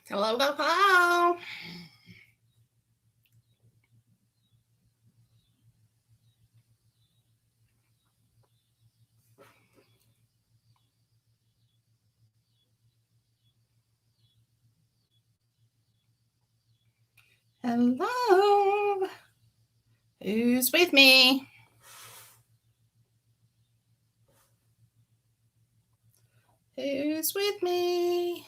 Hello, hello, hello. Hello. Who's with me? Who's with me?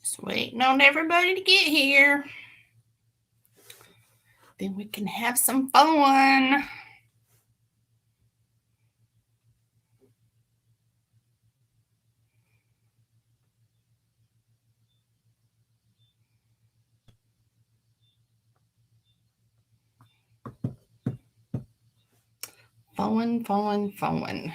Just waiting on everybody to get here. Then we can have some fun. Fun.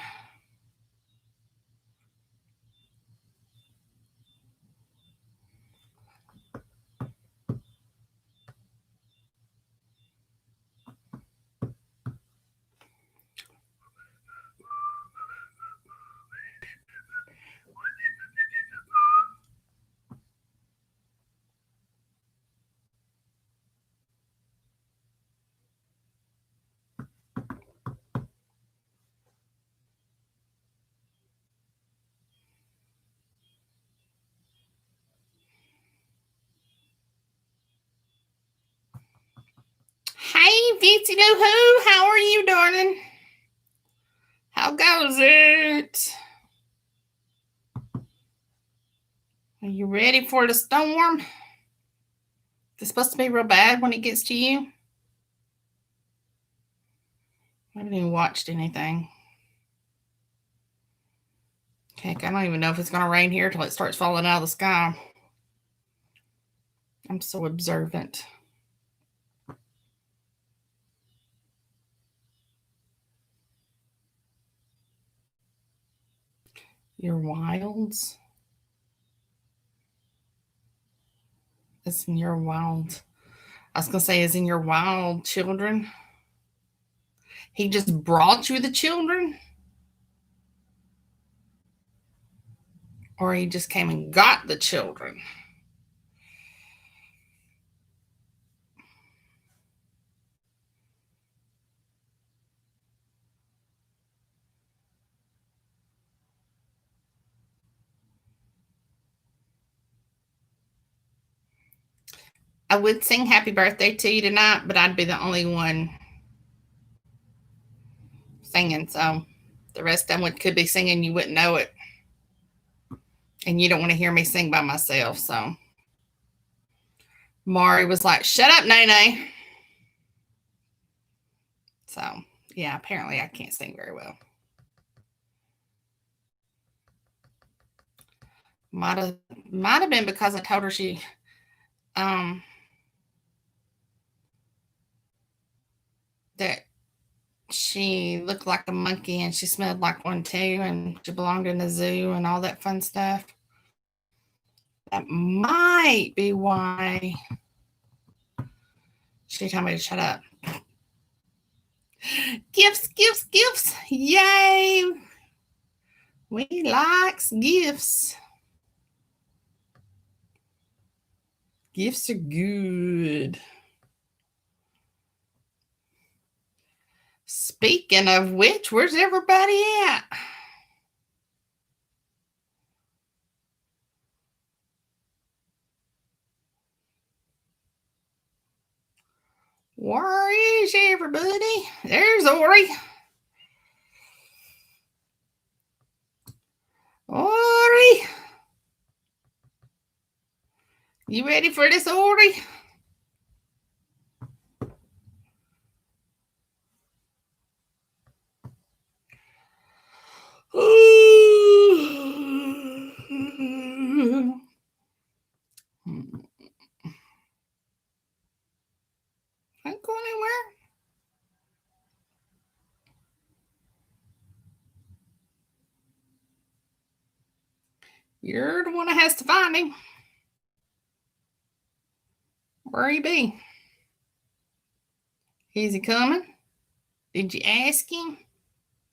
Hey, Vitsy Doo Hoo, how are you, darling? How goes it? Are you ready for the storm? It's supposed to be real bad when it gets to you. I haven't even watched anything. Heck, I don't even know if it's going to rain here till it starts falling out of the sky. I'm so observant. Your wilds? It's in your wild. I was going to say, is in your wild children? He just brought you the children? Or he just came and got the children? I would sing happy birthday to you tonight, but I'd be the only one singing. So the rest of them could be singing, you wouldn't know it. And you don't want to hear me sing by myself. So Mari was like, shut up, Nene. So yeah, apparently I can't sing very well. Might have been because I told her that she looked like a monkey and she smelled like one too, and she belonged in the zoo and all that fun stuff. That might be why she told me to shut up. Gifts. Yay. We likes gifts. Gifts are good. Speaking of which, where's everybody at? Where is everybody? There's Ori. Ori. You ready for this, Ori? Can't go anywhere. You're the one that has to find him. Where he be? Is he coming? Did you ask him?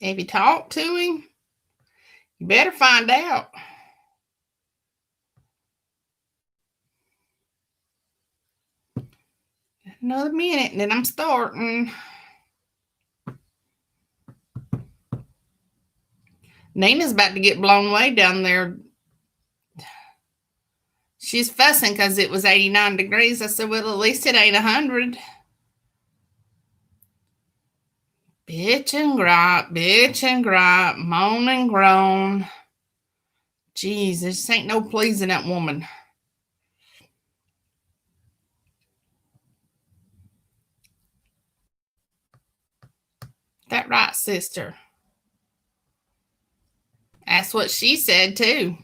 Have you talked to him? You better find out. Another minute and then I'm starting. Nina's about to get blown away down there. She's fussing because it was 89 degrees. I said, well, at least it ain't 100. Bitch and gripe, moan and groan. Jeez, this ain't no pleasing that woman. That right, sister? That's what she said, too.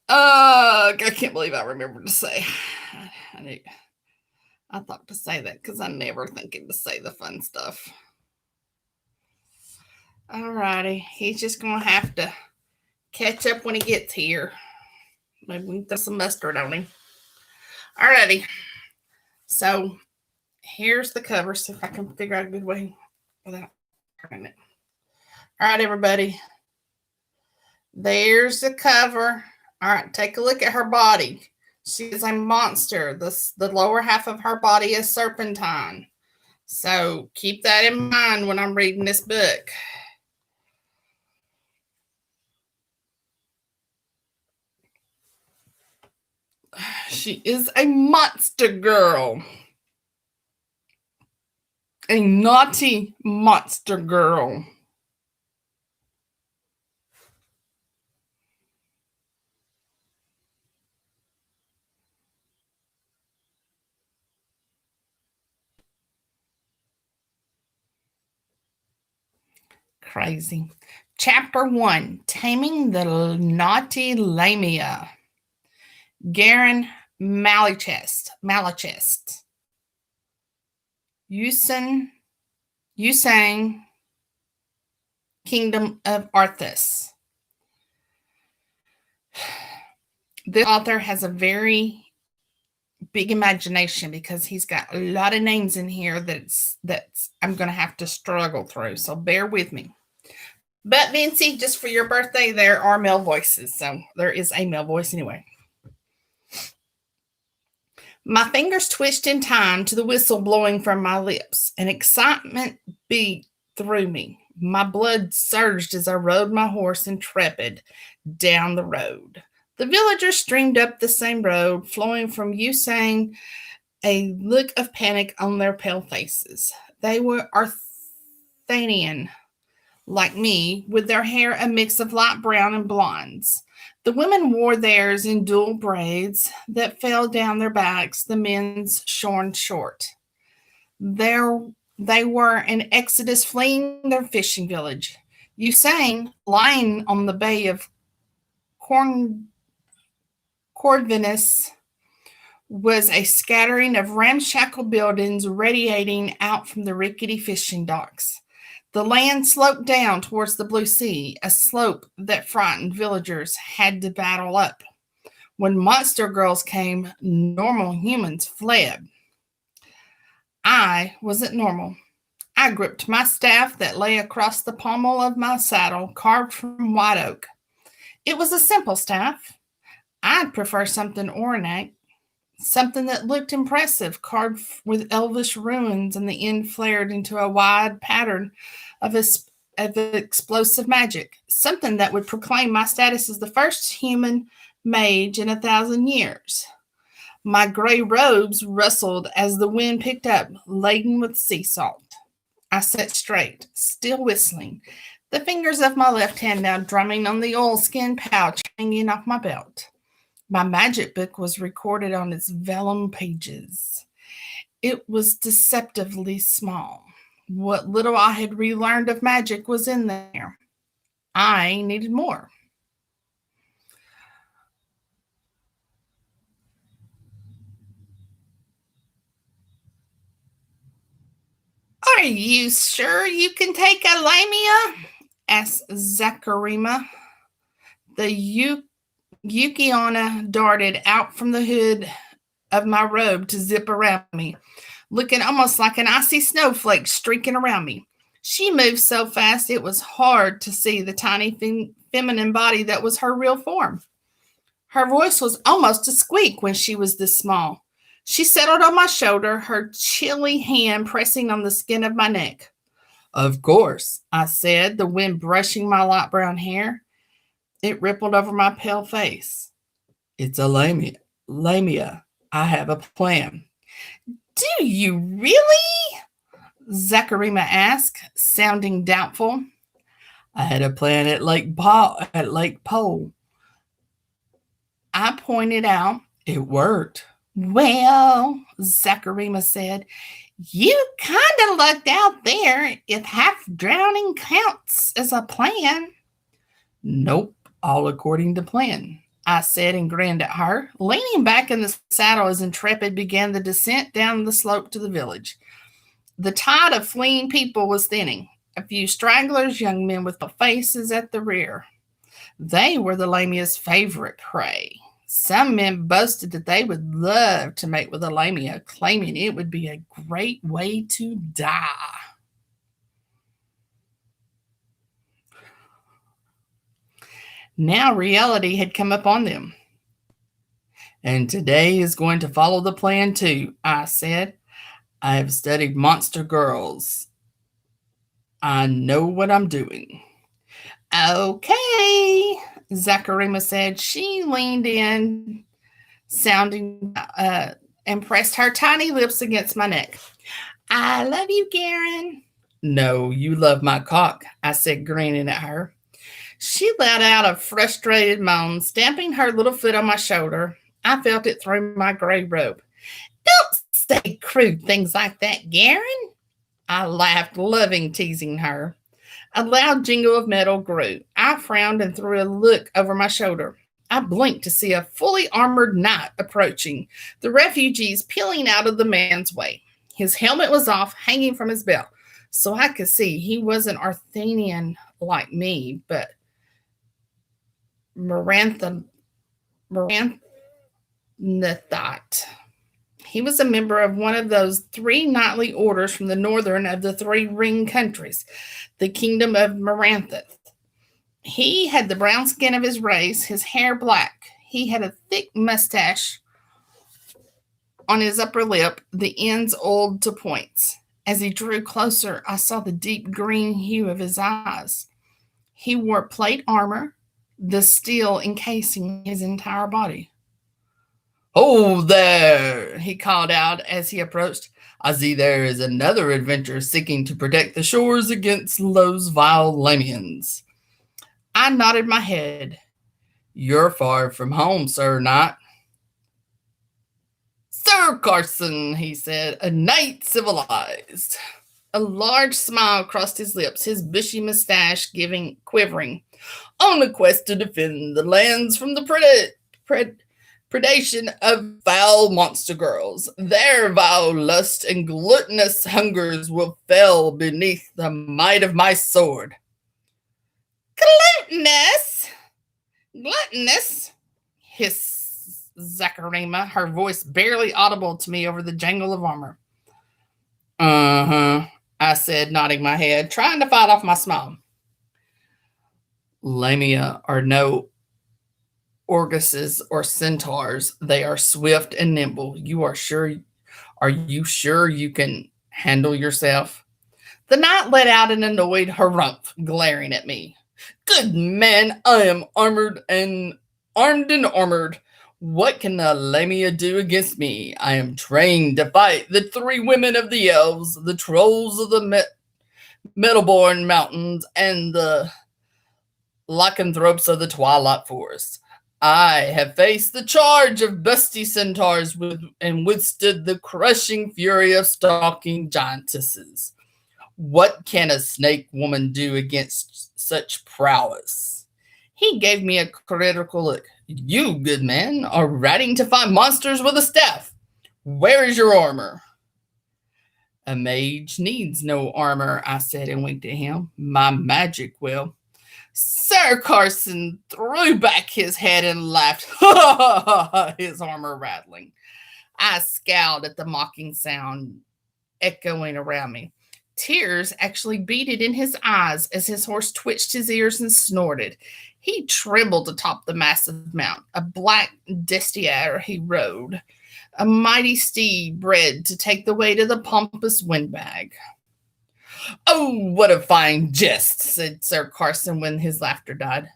I can't believe I remembered to say. I thought to say that because I never thinking to say the fun stuff. Alrighty, he's just gonna have to catch up when he gets here. Maybe we can throw some mustard on him. Alrighty, so here's the cover. See if I can figure out a good way without turning it. All right, everybody. There's the cover. All right, take a look at her body. She is a monster. The lower half of her body is serpentine. So keep that in mind when I'm reading this book. She is a monster girl. A naughty monster girl. Crazy. Chapter 1, Taming the Naughty Lamia. Garen Malichest. Yusang, Kingdom of Arthas. This author has a very big imagination because he's got a lot of names in here that's I'm going to have to struggle through. So bear with me. But Vincy, just for your birthday, there are male voices. So there is a male voice anyway. My fingers twitched in time to the whistle blowing from my lips. An excitement beat through me. My blood surged as I rode my horse intrepid down the road. The villagers streamed up the same road, flowing from Yusang, a look of panic on their pale faces. They were Arthanian, like me, with their hair a mix of light brown and blondes. The women wore theirs in dual braids that fell down their backs, the men's shorn short. They were in exodus fleeing their fishing village. Yusang, lying on the bay of Corvinus, was a scattering of ramshackle buildings radiating out from the rickety fishing docks. The land sloped down towards the blue sea, a slope that frightened villagers had to battle up. When monster girls came, normal humans fled. I wasn't normal. I gripped my staff that lay across the pommel of my saddle, carved from white oak. It was a simple staff. I'd prefer something ornate, something that looked impressive, carved with elvish runes, and the end flared into a wide pattern of explosive magic, something that would proclaim my status as the first human mage in 1,000 years. My gray robes rustled as the wind picked up, laden with sea salt. I sat straight, still whistling, the fingers of my left hand now drumming on the oilskin pouch hanging off my belt. My magic book was recorded on its vellum pages. It was deceptively small. What little I had relearned of magic was in there. I needed more. Are you sure you can take a lamia? Asked Zacharima. The Yukiana darted out from the hood of my robe to zip around me, looking almost like an icy snowflake streaking around me. She moved so fast it was hard to see the tiny feminine body that was her real form. Her voice was almost a squeak when she was this small. She settled on my shoulder, her chilly hand pressing on the skin of my neck. Of course, I said, the wind brushing my light brown hair. It rippled over my pale face. It's a lamia. Lamia. I have a plan. Do you really? Zacharima asked, sounding doubtful. I had a plan at Lake Pole. I pointed out. It worked. Well, Zacharima said, you kind of lucked out there if half drowning counts as a plan. Nope, all according to plan, I said and grinned at her, leaning back in the saddle as Intrepid began the descent down the slope to the village. The tide of fleeing people was thinning. A few stragglers, young men with faces at the rear. They were the lamia's favorite prey. Some men boasted that they would love to mate with a lamia, claiming it would be a great way to die. Now reality had come upon them. And today is going to follow the plan too, I said. I have studied monster girls. I know what I'm doing. Okay, Zacharima said. She leaned in, sounding and pressed her tiny lips against my neck. I love you, Garen. No, you love my cock, I said, grinning at her. She let out a frustrated moan, stamping her little foot on my shoulder. I felt it through my gray robe. Don't say crude things like that, Garen. I laughed, loving teasing her. A loud jingle of metal grew. I frowned and threw a look over my shoulder. I blinked to see a fully armored knight approaching, the refugees peeling out of the man's way. His helmet was off, hanging from his belt, so I could see he wasn't Arthenian like me, but Maranthite. He was a member of one of those 3 knightly orders from the northern of the 3 ring countries, the kingdom of Maranthith. He had the brown skin of his race, his hair black. He had a thick mustache on his upper lip, the ends oiled to points. As he drew closer, I saw the deep green hue of his eyes. He wore plate armor, the steel encasing his entire body. Oh, there, he called out as he approached. I see there is another adventurer seeking to protect the shores against those vile Lamians. I nodded my head. You're far from home, Sir Knight. Sir Carson, he said, a knight civilized. A large smile crossed his lips, his bushy mustache quivering. On a quest to defend the lands from the predation of foul monster girls. Their vile lust and gluttonous hungers will fell beneath the might of my sword. Gluttonous, hissed Zacharima, her voice barely audible to me over the jangle of armor. I said, nodding my head, trying to fight off my smile. Lamia are no Orguses or centaurs. They are swift and nimble. Are you sure you can handle yourself? The knight let out an annoyed harumph, glaring at me. Good man, I am armed and armored. What can the Lamia do against me? I am trained to fight the 3 women of the elves, the trolls of the Metalborn Mountains, and the lycanthropes of the Twilight Forest. I have faced the charge of busty centaurs and withstood the crushing fury of stalking giantesses. What can a snake woman do against such prowess? He gave me a critical look. You, good man, are riding to find monsters with a staff. Where is your armor? A mage needs no armor, I said and winked at him. My magic will. Sir Carson threw back his head and laughed, his armor rattling. I scowled at the mocking sound echoing around me. Tears actually beaded in his eyes as his horse twitched his ears and snorted. He trembled atop the massive mount, a black destrier he rode, a mighty steed bred to take the weight of the pompous windbag. Oh, what a fine jest, said Sir Carson when his laughter died.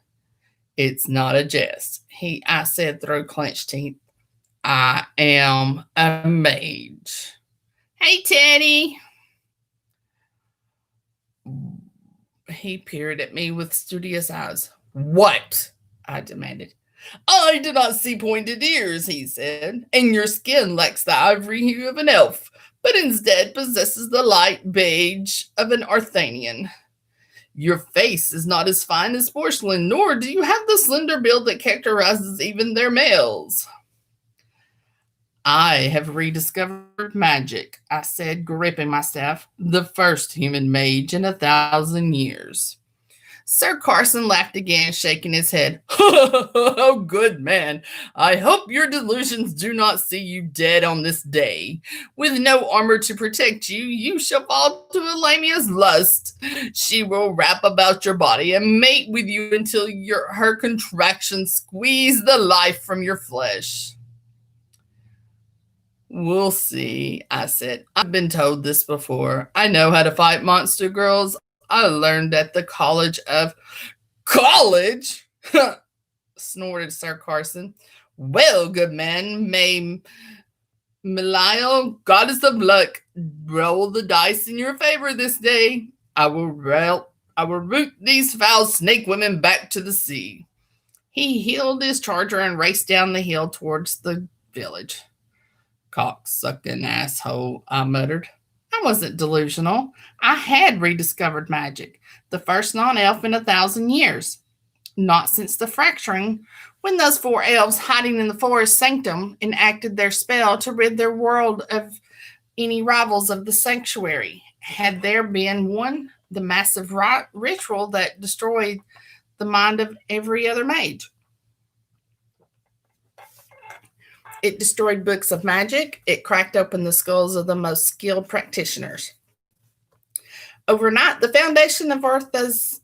It's not a jest, I said through clenched teeth. I am a mage. Hey, Teddy. He peered at me with studious eyes. What? I demanded. I do not see pointed ears, he said, and your skin lacks the ivory hue of an elf, but instead possesses the light beige of an Arthanian. Your face is not as fine as porcelain, nor do you have the slender build that characterizes even their males. I have rediscovered magic, I said, gripping my staff, the first human mage in 1,000 years. Sir Carson laughed again, shaking his head. Oh, good man. I hope your delusions do not see you dead on this day. With no armor to protect you, you shall fall to Elamia's lust. She will wrap about your body and mate with you until her contractions squeeze the life from your flesh. We'll see, I said. I've been told this before. I know how to fight monster girls. I learned at the College of... College? Snorted Sir Carson. Well, good man, may Belial, goddess of luck, roll the dice in your favor this day. I will root these foul snake women back to the sea. He heeled his charger and raced down the hill towards the village. Cocksucking asshole, I muttered. I wasn't delusional. I had rediscovered magic, the first non-elf in 1,000 years. Not since the fracturing, when those 4 elves hiding in the forest sanctum enacted their spell to rid their world of any rivals of the sanctuary. Had there been one, the massive ritual that destroyed the mind of every other mage. It destroyed books of magic. It cracked open the skulls of the most skilled practitioners. Overnight, the foundation of Earth's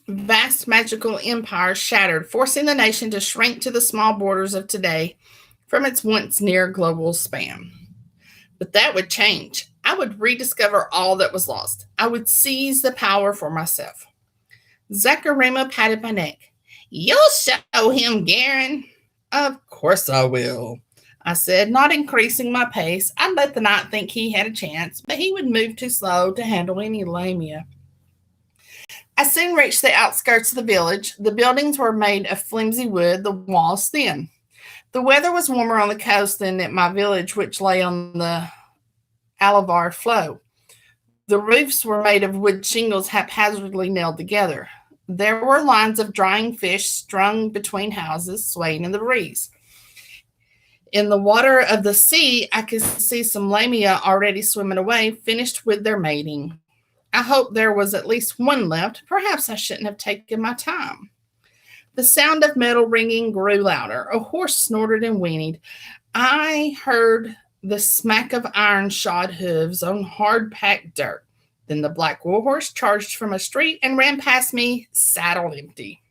vast magical empire shattered, forcing the nation to shrink to the small borders of today from its once near global span. But that would change. I would rediscover all that was lost. I would seize the power for myself. Zacharima patted my neck. You'll show him, Garen. Of course I will, I said, not increasing my pace. I'd let the knight think he had a chance, but he would move too slow to handle any lamia. I soon reached the outskirts of the village. The buildings were made of flimsy wood, the walls thin. The weather was warmer on the coast than at my village, which lay on the Alavar flow. The roofs were made of wood shingles haphazardly nailed together. There were lines of drying fish strung between houses, swaying in the breeze. In the water of the sea, I could see some lamia already swimming away, finished with their mating. I hoped there was at least one left. Perhaps I shouldn't have taken my time. The sound of metal ringing grew louder. A horse snorted and whinnied. I heard the smack of iron-shod hooves on hard-packed dirt. Then the black warhorse charged from a street and ran past me, saddle empty.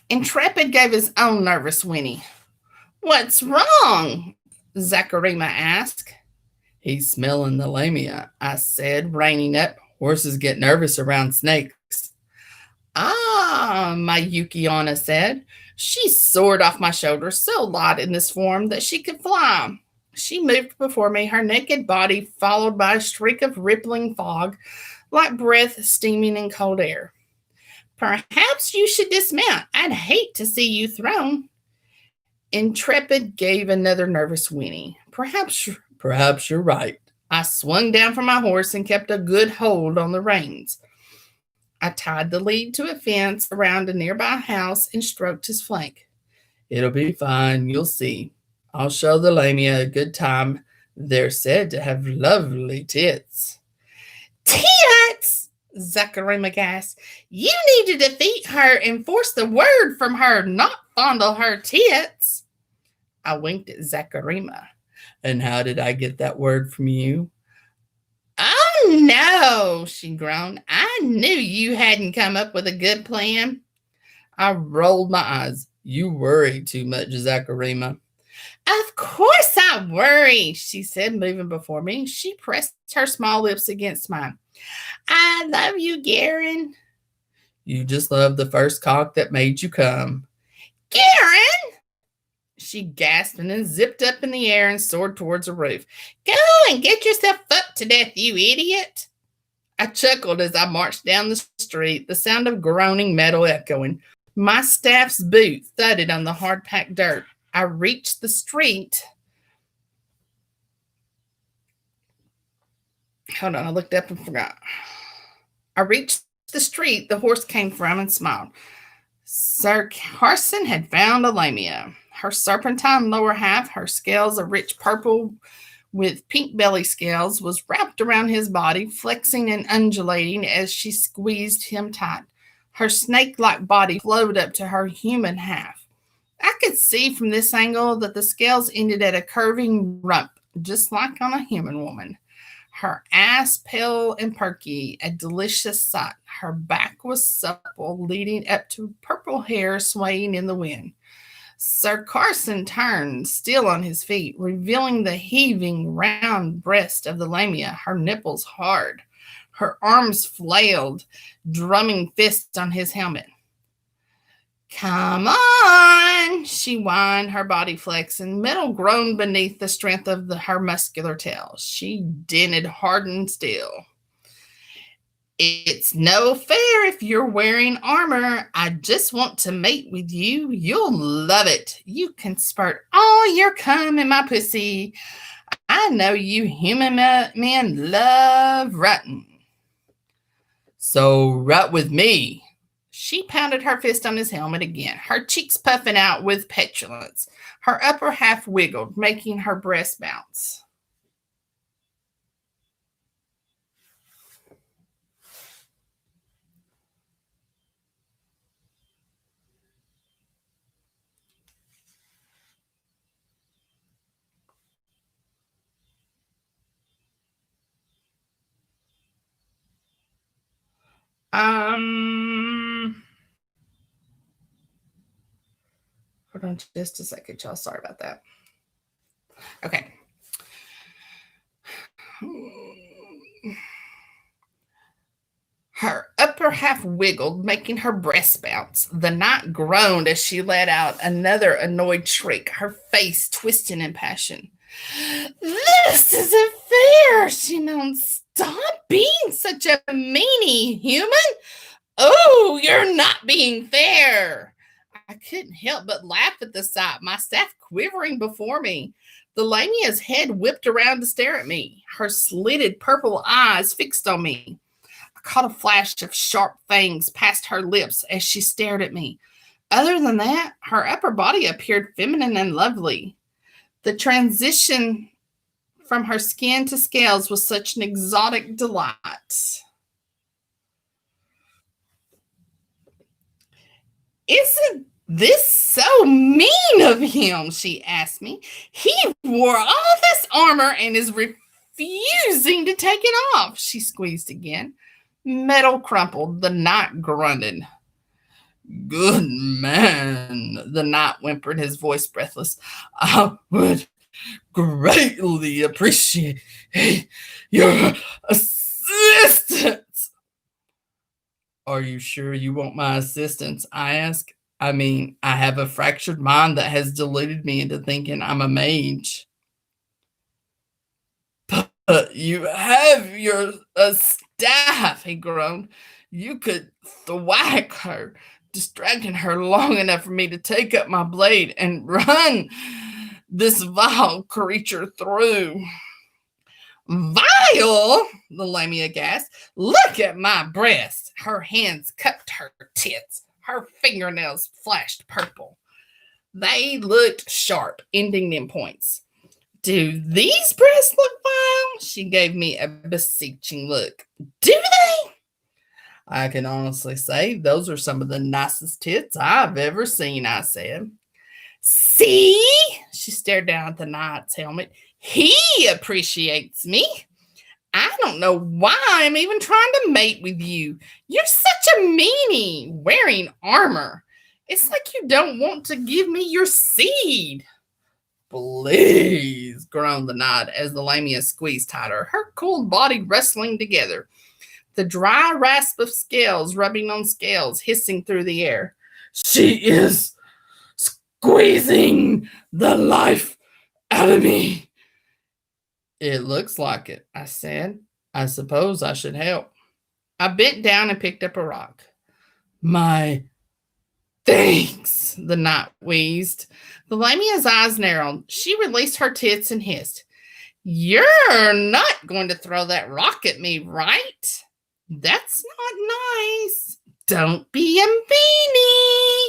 Intrepid gave his own nervous whinny. What's wrong? Zacharima asked. He's smelling the lamia, I said, reining up. Horses get nervous around snakes. Ah, my Yukiana said. She soared off my shoulder, so light in this form that she could fly. She moved before me, her naked body followed by a streak of rippling fog, like breath steaming in cold air. Perhaps you should dismount. I'd hate to see you thrown. Intrepid gave another nervous whinny. Perhaps you're right. I swung down from my horse and kept a good hold on the reins. I tied the lead to a fence around a nearby house and stroked his flank. It'll be fine, you'll see. I'll show the Lamia a good time. They're said to have lovely tits. Tits! Zacharima gasped. You need to defeat her and force the word from her, not fondle her tits. I winked at Zacharima. And how did I get that word from you? Oh, no, she groaned. I knew you hadn't come up with a good plan. I rolled my eyes. You worry too much, Zacharima. Of course I worry, she said, moving before me. She pressed her small lips against mine. I love you, Garen. You just love the first cock that made you come. Garen! She gasped and then zipped up in the air and soared towards the roof. Go and get yourself up to death, you idiot. I chuckled as I marched down the street, the sound of groaning metal echoing. My staff's boot thudded on the hard-packed dirt. I reached the street. Hold on, I looked up and forgot. I reached the street the horse came from and smiled. Sir Carson had found a lamia. Her serpentine lower half, her scales a rich purple with pink belly scales, was wrapped around his body, flexing and undulating as she squeezed him tight. Her snake-like body flowed up to her human half. I could see from this angle that the scales ended at a curving rump, just like on a human woman. Her ass pale and perky, a delicious sight. Her back was supple, leading up to purple hair swaying in the wind. Sir Carson turned, still on his feet, revealing the heaving, round breast of the lamia, her nipples hard. Her arms flailed, drumming fists on his helmet. Come on, she whined, her body flexing. Metal groaned beneath the strength of her muscular tail. She dinted hard and still. It's no fair if you're wearing armor. I just want to mate with you. You'll love it. You can spurt all your cum in my pussy. I know you human men love rutting. So rut with me. She pounded her fist on his helmet again, her cheeks puffing out with petulance. Her upper half wiggled, making her breast bounce. Hold on just a second, y'all. Sorry about that. Okay. Her upper half wiggled, making her breast bounce. The knight groaned as she let out another annoyed shriek, her face twisting in passion. This isn't fair, she moaned. Stop being such a meanie, human. Oh, you're not being fair. I couldn't help but laugh at the sight, my staff quivering before me. The lamia's head whipped around to stare at me, her slitted purple eyes fixed on me. I caught a flash of sharp fangs past her lips as she stared at me. Other than that, her upper body appeared feminine and lovely. The transition from her skin to scales was such an exotic delight. Isn't this so mean of him? She asked me. He wore all this armor and is refusing to take it off. She squeezed again. Metal crumpled. The knight grunted. Good man, the knight whimpered, his voice breathless. I would greatly appreciate your assistance. Are you sure you want my assistance? I asked. I mean, I have a fractured mind that has deluded me into thinking I'm a mage. But you have your staff, he groaned. You could thwack her, distracting her long enough for me to take up my blade and run this vile creature through. Vile? The lamia gasped. Look at my breast. Her hands cupped her tits. Her fingernails flashed purple. They looked sharp, ending in points. Do these breasts look vile? She gave me a beseeching look. Do they? I can honestly say those are some of the nicest tits I've ever seen, I said. See? She stared down at the knight's helmet. He appreciates me. I don't know why I'm even trying to mate with you. You're such a meanie, wearing armor. It's like you don't want to give me your seed. Please, groaned the knight as the lamia squeezed tighter, her cold body wrestling together. The dry rasp of scales rubbing on scales, hissing through the air. She is squeezing the life out of me. It looks like it, I said. I suppose I should help. I bent down and picked up a rock. My thanks, the knight wheezed. The lamia's eyes narrowed. She released her tits and hissed. You're not going to throw that rock at me, right? That's not nice. Don't be a meanie.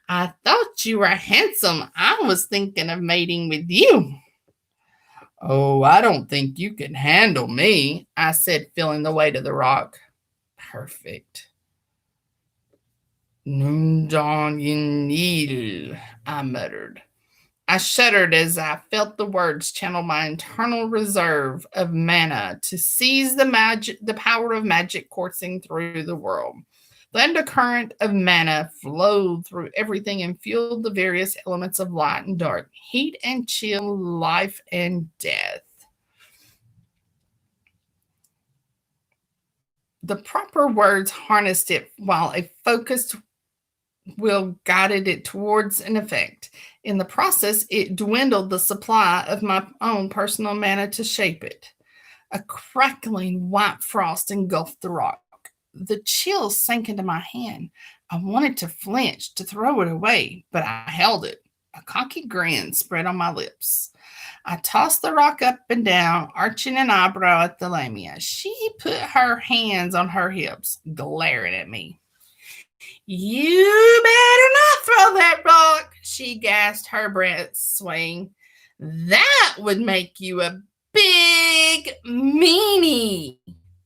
I thought you were handsome. I was thinking of mating with you. Oh, I don't think you can handle me, I said, feeling the weight of the rock. Perfect. Nundanil, I muttered. I shuddered as I felt the words channel my internal reserve of mana to seize the power of magic coursing through the world. The undercurrent of mana flowed through everything and fueled the various elements of light and dark, heat and chill, life and death. The proper words harnessed it while a focused will guided it towards an effect. In the process, it dwindled the supply of my own personal mana to shape it. A crackling white frost engulfed the rock. The chills sank into my hand. I wanted to flinch, to throw it away, but I held it. A cocky grin spread on my lips. I tossed the rock up and down, arching an eyebrow at the lamia. She put her hands on her hips, glaring at me. You better not throw that rock, she gasped, her breath swaying. That would make you a big meanie.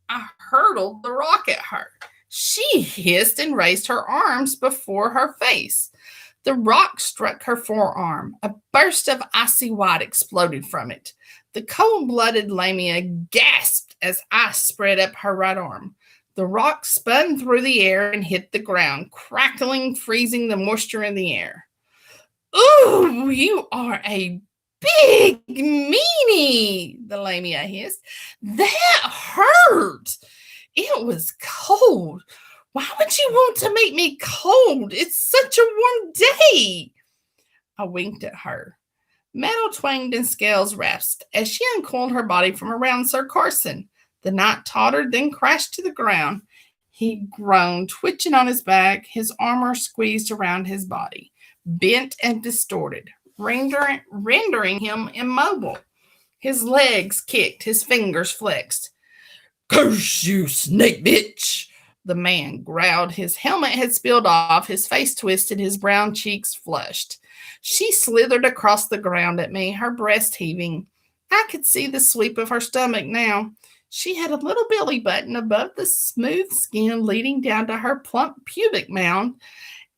I hurled the rock at her. She hissed and raised her arms before her face. The rock struck her forearm. A burst of icy white exploded from it. The cold-blooded lamia gasped as I spread up her right arm. The rock spun through the air and hit the ground, crackling, freezing the moisture in the air. Ooh, you are a big meanie, the lamia hissed. That hurt. It was cold. Why would you want to make me cold? It's such a warm day. I winked at her. Metal twanged and scales rasped as she uncoiled her body from around Sir Carson. The knight tottered, then crashed to the ground. He groaned, twitching on his back, his armor squeezed around his body, bent and distorted, rendering him immobile. His legs kicked, his fingers flexed. Curse you, snake bitch! The man growled. His helmet had spilled off, his face twisted, his brown cheeks flushed. She slithered across the ground at me, her breast heaving. I could see the sweep of her stomach now. She had a little belly button above the smooth skin leading down to her plump pubic mound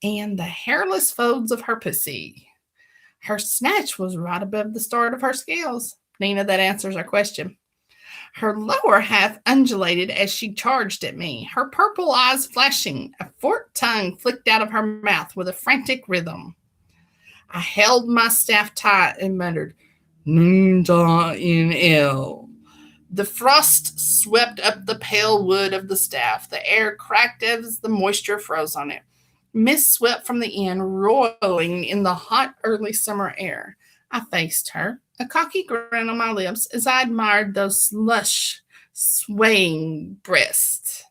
and the hairless folds of her pussy. Her snatch was right above the start of her scales. Nina, that answers our question. Her lower half undulated as she charged at me, her purple eyes flashing. A forked tongue flicked out of her mouth with a frantic rhythm. I held my staff tight and muttered, Nunta in el. The frost swept up the pale wood of the staff. The air cracked as the moisture froze on it. Mist swept from the inn, roiling in the hot early summer air. I faced her, a cocky grin on my lips as I admired those lush, swaying breasts.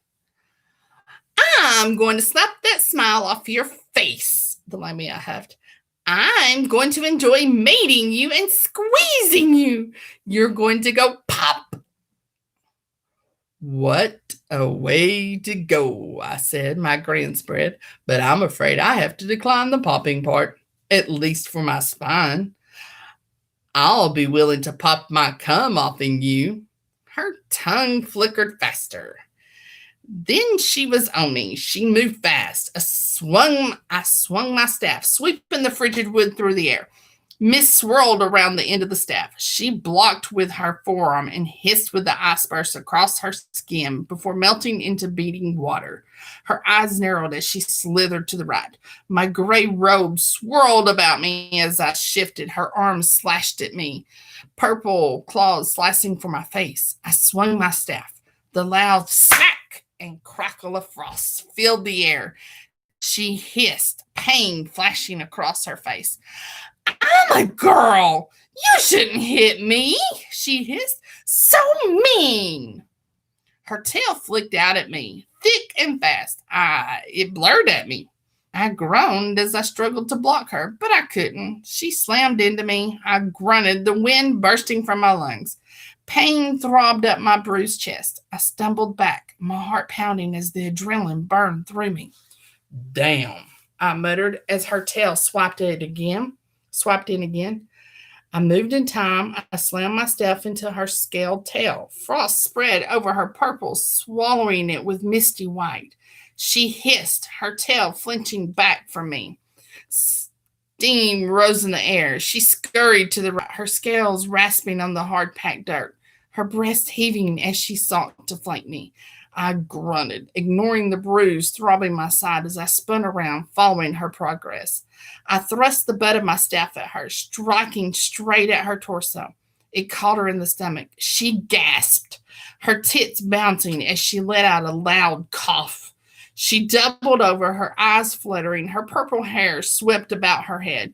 I'm going to slap that smile off your face, the Lamia huffed. I'm going to enjoy mating you and squeezing you. You're going to go pop. What a way to go, I said, my grin spread, but I'm afraid I have to decline the popping part, at least for my spine. I'll be willing to pop my cum off in you. Her tongue flickered faster. Then she was on me. She moved fast. I swung my staff, sweeping the frigid wood through the air. Mist swirled around the end of the staff. She blocked with her forearm and hissed with the ice burst across her skin before melting into beating water. Her eyes narrowed as she slithered to the right. My gray robe swirled about me as I shifted. Her arms slashed at me, purple claws slicing for my face. I swung my staff. The loud smack and crackle of frost filled the air. She hissed, pain flashing across her face. I'm a girl. You shouldn't hit me, she hissed. So mean. Her tail flicked out at me, thick and fast. It blurred at me. I groaned as I struggled to block her, but I couldn't. She slammed into me. I grunted, the wind bursting from my lungs. Pain throbbed up my bruised chest. I stumbled back, my heart pounding as the adrenaline burned through me. Damn, I muttered as her tail swiped in again. I moved in time. I slammed my staff into her scaled tail. Frost spread over her purple, swallowing it with misty white. She hissed, her tail flinching back from me. Steam rose in the air. She scurried to the right, her scales rasping on the hard-packed dirt, her breast heaving as she sought to flank me. I grunted, ignoring the bruise throbbing my side as I spun around, following her progress. I thrust the butt of my staff at her, striking straight at her torso. It caught her in the stomach. She gasped, her tits bouncing as she let out a loud cough. She doubled over, her eyes fluttering, her purple hair swept about her head.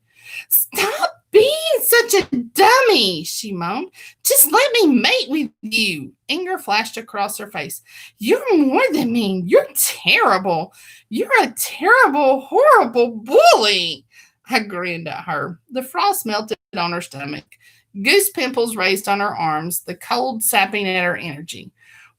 Stop being such a dummy, she moaned. Just let me mate with you. Anger flashed across her face. You're more than mean. You're terrible. You're a terrible, horrible bully. I grinned at her. The frost melted on her stomach. Goose pimples raised on her arms, the cold sapping at her energy.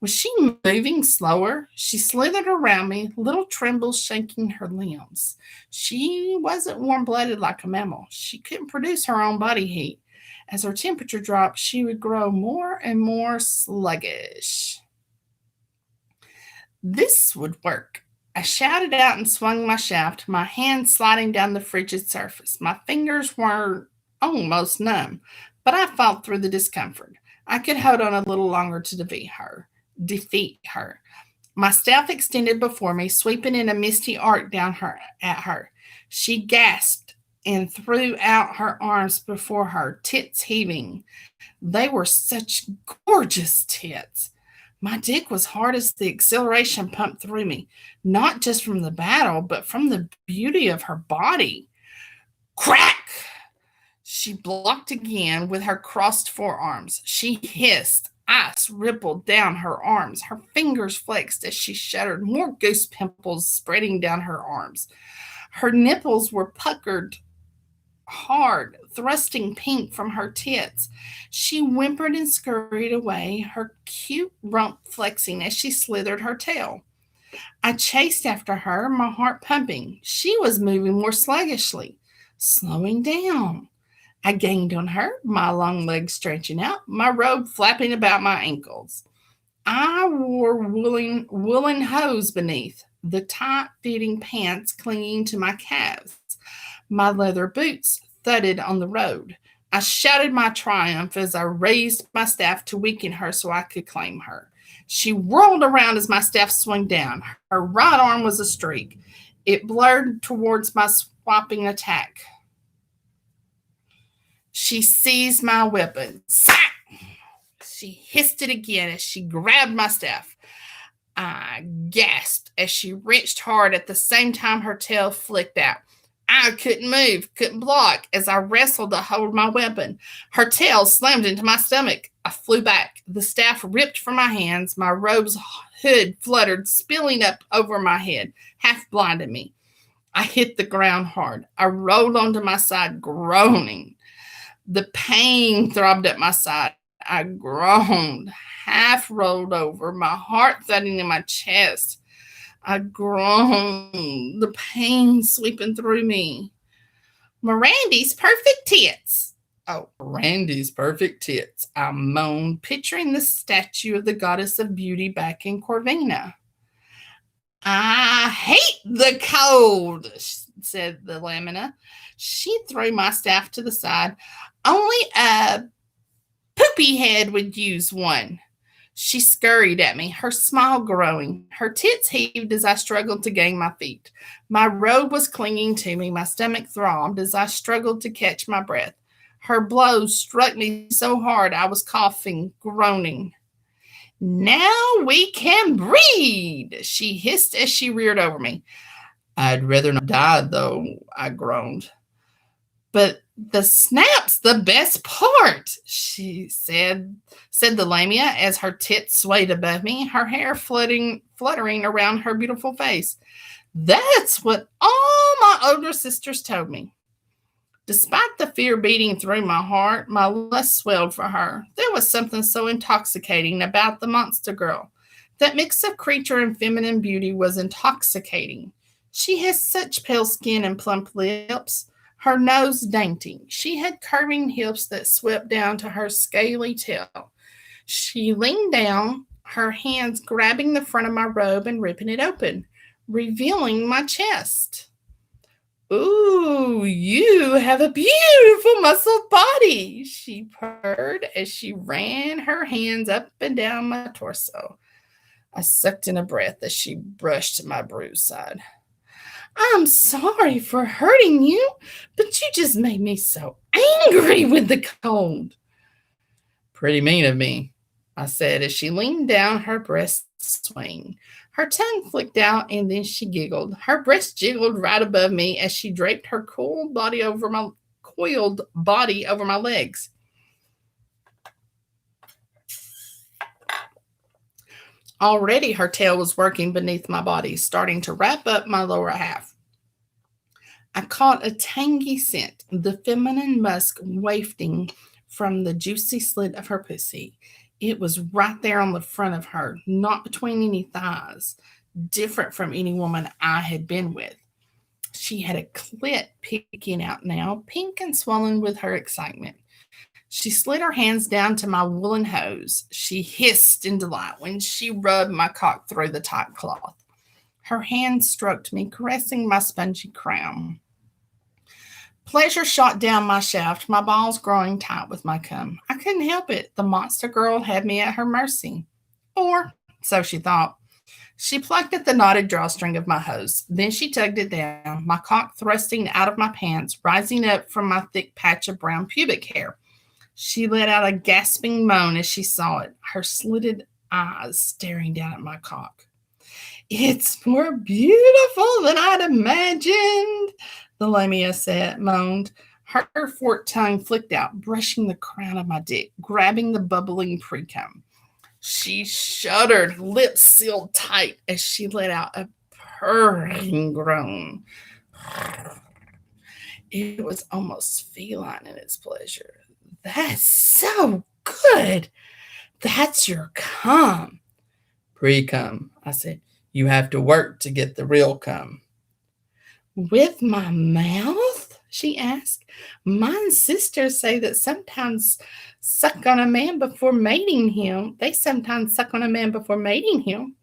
Was she moving slower? She slithered around me, little trembles shaking her limbs. She wasn't warm-blooded like a mammal. She couldn't produce her own body heat. As her temperature dropped, she would grow more and more sluggish. This would work. I shouted out and swung my shaft, my hand sliding down the frigid surface. My fingers were almost numb, but I fought through the discomfort. I could hold on a little longer to defeat her. My staff extended before me, sweeping in a misty arc down at her. She gasped and threw out her arms before her, tits heaving. They were such gorgeous tits. My dick was hard as the acceleration pumped through me, not just from the battle, but from the beauty of her body. Crack! She blocked again with her crossed forearms. She hissed. Ice rippled down her arms. Her fingers flexed as she shuddered, more goose pimples spreading down her arms. Her nipples were puckered hard, thrusting pink from her tits. She whimpered and scurried away, her cute rump flexing as she slithered her tail. I chased after her, my heart pumping. She was moving more sluggishly, slowing down. I gained on her, my long legs stretching out, my robe flapping about my ankles. I wore woolen hose beneath, the tight-fitting pants clinging to my calves. My leather boots thudded on the road. I shouted my triumph as I raised my staff to weaken her so I could claim her. She whirled around as my staff swung down. Her right arm was a streak. It blurred towards my swapping attack. She seized my weapon. Sack! She hissed it again as she grabbed my staff. I gasped as she wrenched hard at the same time her tail flicked out. I couldn't move, couldn't block as I wrestled to hold my weapon. Her tail slammed into my stomach. I flew back, The staff ripped from my hands. My robe's hood fluttered, spilling up over my head, half blinded me. I hit the ground hard. I rolled onto my side, groaning. The pain throbbed up my side. I groaned, half rolled over, my heart thudding in my chest. I groaned, the pain sweeping through me. Mirandy's perfect tits. Oh, Randy's perfect tits, I moaned, picturing the statue of the goddess of beauty back in Corvina. I hate the cold, said the lamina. She threw my staff to the side. Only a poopy head would use one. She scurried at me, her smile growing. Her tits heaved as I struggled to gain my feet. My robe was clinging to me. My stomach throbbed as I struggled to catch my breath. Her blows struck me so hard I was coughing, groaning. Now we can breathe, she hissed as she reared over me. I'd rather not die, though, I groaned. But the snap's the best part, she said the lamia as her tits swayed above me, her hair fluttering around her beautiful face. That's what all my older sisters told me. Despite the fear beating through my heart, my lust swelled for her. There was something so intoxicating about the monster girl. That mix of creature and feminine beauty was intoxicating. She has such pale skin and plump lips, her nose dainty. She had curving hips that swept down to her scaly tail. She leaned down, her hands grabbing the front of my robe and ripping it open, revealing my chest. Ooh, you have a beautiful muscled body, she purred as she ran her hands up and down my torso. I sucked in a breath as she brushed my bruised side. I'm sorry for hurting you, but you just made me so angry with the cold. Pretty mean of me, I said as she leaned down, her breast swaying. Her tongue flicked out and then she giggled. Her breast jiggled right above me as she draped her coiled body over my legs. Already her tail was working beneath my body, starting to wrap up my lower half. I caught a tangy scent, the feminine musk wafting from the juicy slit of her pussy. It was right there on the front of her, not between any thighs, different from any woman I had been with. She had a clit peeking out now, pink and swollen with her excitement. She slid her hands down to my woolen hose. She hissed in delight when she rubbed my cock through the tight cloth. Her hand stroked me, caressing my spongy crown. Pleasure shot down my shaft, my balls growing tight with my cum. I couldn't help it. The monster girl had me at her mercy. Or so she thought. She plucked at the knotted drawstring of my hose. Then she tugged it down, my cock thrusting out of my pants, rising up from my thick patch of brown pubic hair. She let out a gasping moan as she saw it, her slitted eyes staring down at my cock. It's more beautiful than I'd imagined, the lamia moaned. Her forked tongue flicked out, brushing the crown of my dick, grabbing the bubbling pre-cum. She shuddered, lips sealed tight, as she let out a purring groan. It was almost feline in its pleasure. That's so good. That's your cum. Pre-cum, I said. You have to work to get the real cum. With my mouth? She asked. My sisters say that sometimes suck on a man before mating him. They sometimes suck on a man before mating him.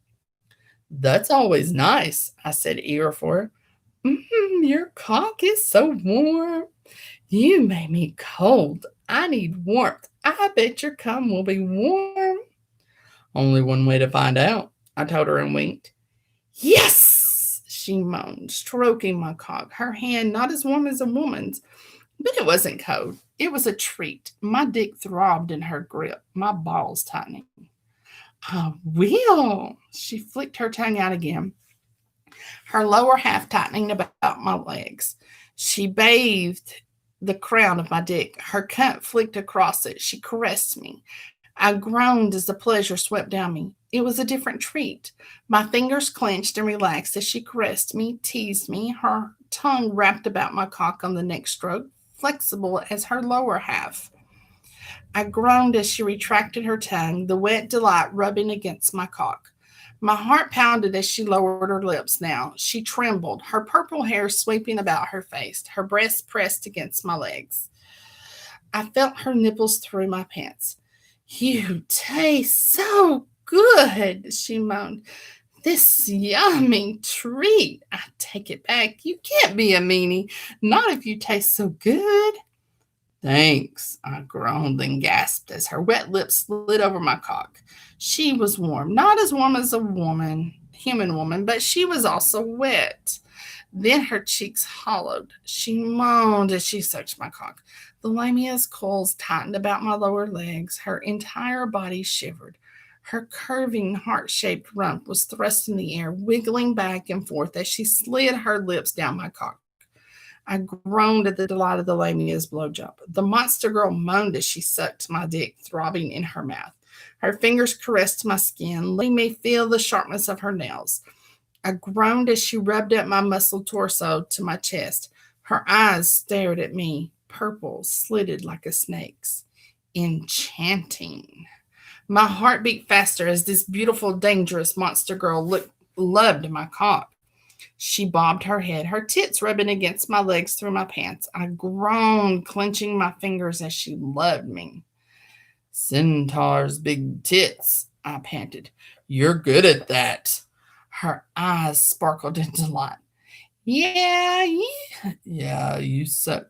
That's always nice, I said, eager for her. Your cock is so warm. You made me cold. I need warmth. I bet your cum will be warm. Only one way to find out, I told her and winked. Yes, she moaned, stroking my cock, her hand not as warm as a woman's, but it wasn't cold. It was a treat. My dick throbbed in her grip, my balls tightening. I will. She flicked her tongue out again, her lower half tightening about my legs. She bathed the crown of my dick. Her cunt flicked across it. She caressed me. I groaned as the pleasure swept down me. It was a different treat. My fingers clenched and relaxed as she caressed me, teased me, her tongue wrapped about my cock on the next stroke, flexible as her lower half. I groaned as she retracted her tongue, the wet delight rubbing against my cock. My heart pounded as she lowered her lips now. She trembled, her purple hair sweeping about her face, her breasts pressed against my legs. I felt her nipples through my pants. You taste so good, she moaned. This yummy treat. I take it back. You can't be a meanie. Not if you taste so good. Thanks, I groaned and gasped as her wet lips slid over my cock. She was warm, not as warm as a woman, human woman, but she was also wet. Then her cheeks hollowed. She moaned as she sucked my cock. The lamia's coils tightened about my lower legs. Her entire body shivered. Her curving, heart shaped rump was thrust in the air, wiggling back and forth as she slid her lips down my cock. I groaned at the delight of the lamia's blowjob. The monster girl moaned as she sucked my dick, throbbing in her mouth. Her fingers caressed my skin, letting me feel the sharpness of her nails. I groaned as she rubbed up my muscled torso to my chest. Her eyes stared at me, purple, slitted like a snake's. Enchanting. My heart beat faster as this beautiful, dangerous monster girl loved my cock. She bobbed her head, her tits rubbing against my legs through my pants. I groaned, clenching my fingers as she loved me. Centaur's big tits, I panted. You're good at that. Her eyes sparkled in delight. Yeah, you suck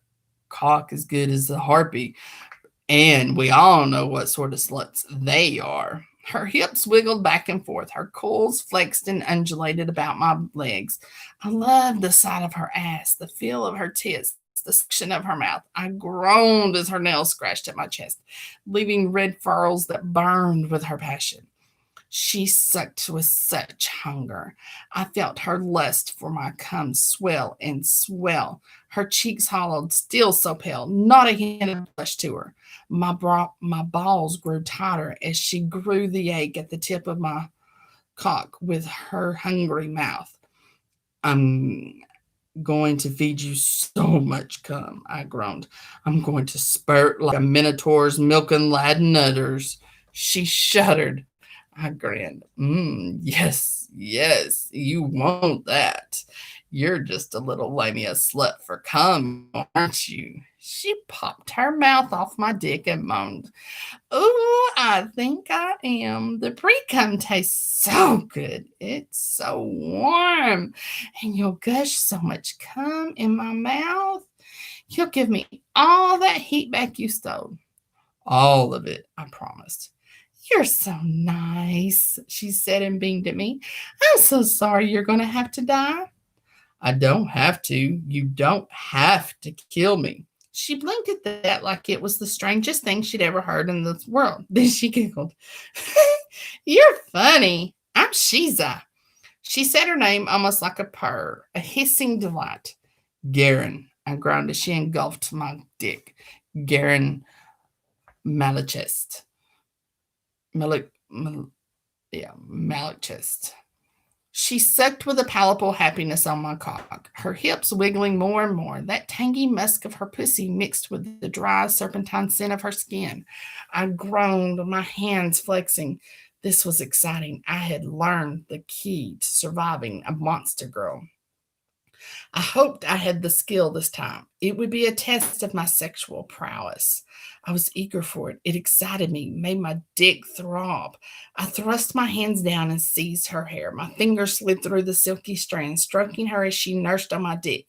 cock as good as the harpy. And we all know what sort of sluts they are. Her hips wiggled back and forth. Her coils flexed and undulated about my legs. I loved the sight of her ass, the feel of her tits, the suction of her mouth. I groaned as her nails scratched at my chest, leaving red furrows that burned with her passion. She sucked with such hunger. I felt her lust for my cum swell and swell. Her cheeks hollowed, still so pale, not a hint of blush to her. My balls grew tighter as she grew the ache at the tip of my cock with her hungry mouth. I'm going to feed you so much cum, I groaned. I'm going to spurt like a minotaur's milking laden udders. She shuddered. I grinned. Yes, you want that. You're just a little lamia slut for cum, aren't you? She popped her mouth off my dick and moaned. Oh, I think I am. The pre-cum tastes so good. It's so warm. And you'll gush so much cum in my mouth. You'll give me all that heat back you stole. All of it, I promised. You're so nice, she said and beamed at me. I'm so sorry you're going to have to die. I don't have to. You don't have to kill me. She blinked at that like it was the strangest thing she'd ever heard in this world. Then she giggled. You're funny. I'm Shiza. She said her name almost like a purr, a hissing delight. Garen, I groaned as she engulfed my dick. Garen Malachest. Malachest. She sucked with a palpable happiness on my cock, her hips wiggling more and more, that tangy musk of her pussy mixed with the dry serpentine scent of her skin. I groaned, my hands flexing. This was exciting. I had learned the key to surviving a monster girl. I hoped I had the skill this time. It would be a test of my sexual prowess. I was eager for it. It excited me, made my dick throb. I thrust my hands down and seized her hair. My fingers slid through the silky strands, stroking her as she nursed on my dick.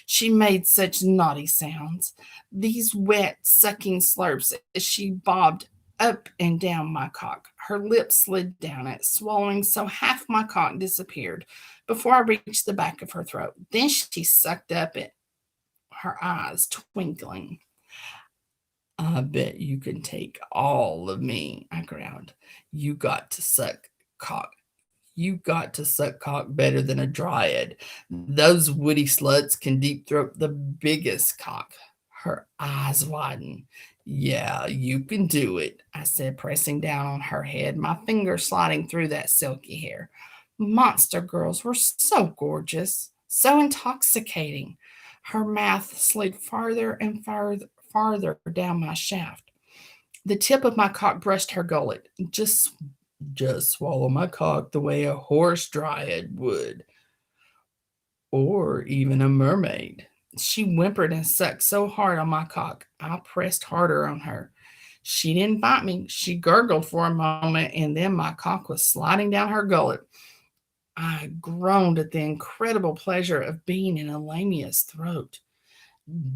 She made such naughty sounds. These wet, sucking slurps as she bobbed up and down my cock. Her lips slid down it, swallowing so half my cock disappeared before I reached the back of her throat. Then she sucked up it, her eyes twinkling. I bet you can take all of me, I growled. You got to suck cock. You got to suck cock better than a dryad. Those woody sluts can deep throat the biggest cock. Her eyes widened. Yeah, you can do it, I said, pressing down on her head, my fingers sliding through that silky hair. Monster girls were so gorgeous, so intoxicating. Her mouth slid farther and farther down my shaft. The tip of my cock brushed her gullet. Just swallow my cock the way a horse dryad would, or even a mermaid. She whimpered and sucked so hard on my cock, I pressed harder on her. She didn't bite me. She gurgled for a moment, and then my cock was sliding down her gullet. I groaned at the incredible pleasure of being in Elamia's throat.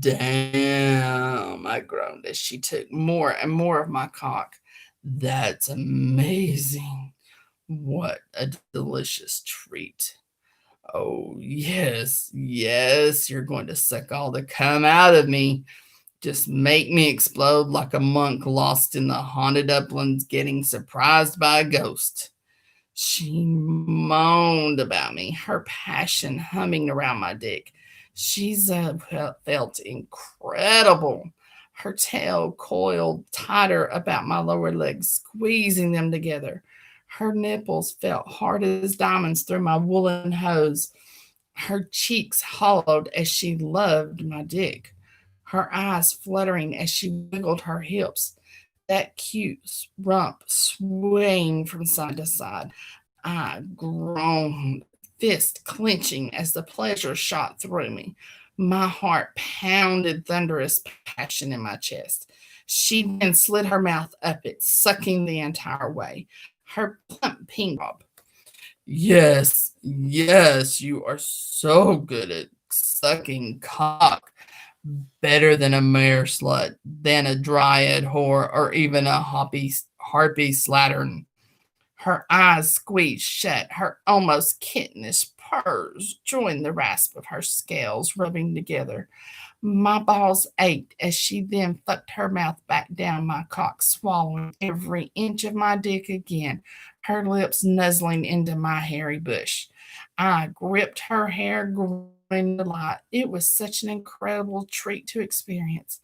Damn, I groaned as she took more and more of my cock. That's amazing. What a delicious treat. Oh, yes, yes, you're going to suck all the cum out of me. Just make me explode like a monk lost in the haunted uplands getting surprised by a ghost. She moaned about me, her passion humming around my dick. She's felt incredible. Her tail coiled tighter about my lower legs, squeezing them together. Her nipples felt hard as diamonds through my woolen hose. Her cheeks hollowed as she loved my dick, her eyes fluttering as she wiggled her hips, that cute rump swaying from side to side. I groaned, fist clenching as the pleasure shot through me. My heart pounded thunderous passion in my chest. She then slid her mouth up it, sucking the entire way. Her plump pink bob. Yes, yes, you are so good at sucking cock. Better than a mare slut, than a dryad whore, or even a harpy slattern. Her eyes squeezed shut, her almost kittenish purrs joined the rasp of her scales rubbing together. My balls ached as she then fucked her mouth back down my cock, swallowing every inch of my dick again, her lips nuzzling into my hairy bush. I gripped her hair, growing delight. It was such an incredible treat to experience.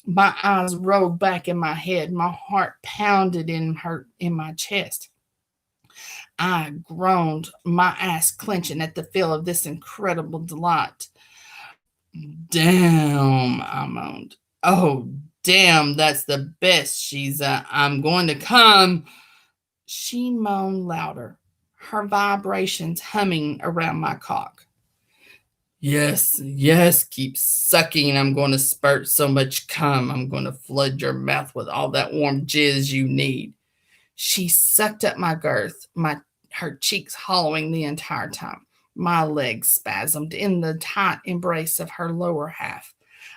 My eyes rolled back in my head, my heart pounded in my chest. I groaned, my ass clenching at the feel of this incredible delight. Damn, I moaned. Oh, damn, that's the best, I'm going to come. She moaned louder, her vibrations humming around my cock. Yes, yes, keep sucking. I'm going to spurt so much cum. I'm going to flood your mouth with all that warm jizz you need. She sucked up my girth, her cheeks hollowing the entire time. My legs spasmed in the tight embrace of her lower half.